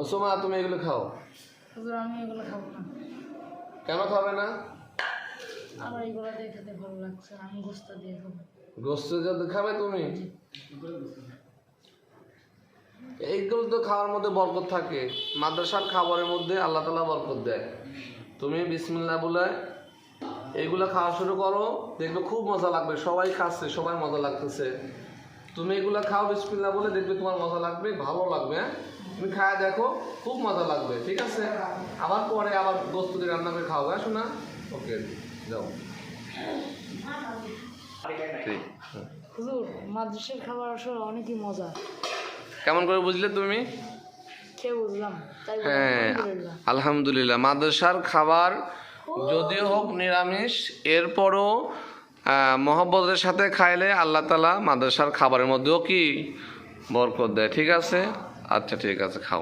সোমা তুমি এগুলো খাও। হুজুর আমি এগুলো খাবো না। কেন খাবে না? আমার এগুলো দিয়ে খেতে ভালো লাগছে, আমি গোস্ত দিয়ে খাবো। গোস্ত যদি খাবে তুমি, এইগুলো তো খাওয়ার মধ্যে বরকত থাকে। মাদ্রাসার খাবারের মধ্যে আল্লাহ তাআলা বরকত দেয়। তুমি বিসমিল্লাহ বলে এইগুলো খাওয়া শুরু করো, দেখবে খুব মজা লাগবে। সবাই খাচ্ছে, সবাই মজা লাগতেছে। তুমি এগুলো খাও বিসমিল্লাহ বলে, দেখবে তোমার মজা লাগবে, ভালো লাগবে। হ্যাঁ, তুমি খায়া দেখো, খুব মজা লাগবে। ঠিক আছে, আবার পরে আবার গোস্ত দিয়ে রান্না করে খাও। হ্যাঁ শোনা, ওকে যাও। ঠিক। হুজুর মাদ্রাসার খাবার আসলে অনেকই মজা। কেমন করে বুঝলে তুমি? খেয়ে বুঝলাম, তাই বললাম, হ্যাঁ, আলহামদুলিল্লাহ। আলহামদুলিল্লাহ। মাদ্রাসার খাবার যদিও হোক নিরামিষ, এরপরও মহব্বতের সাথে খাইলে আল্লাহ তাআলা মাদ্রাসার খাবারের মধ্যেও কি বরকত দেয়। ঠিক আছে, আচ্ছা ঠিক আছে, খাও।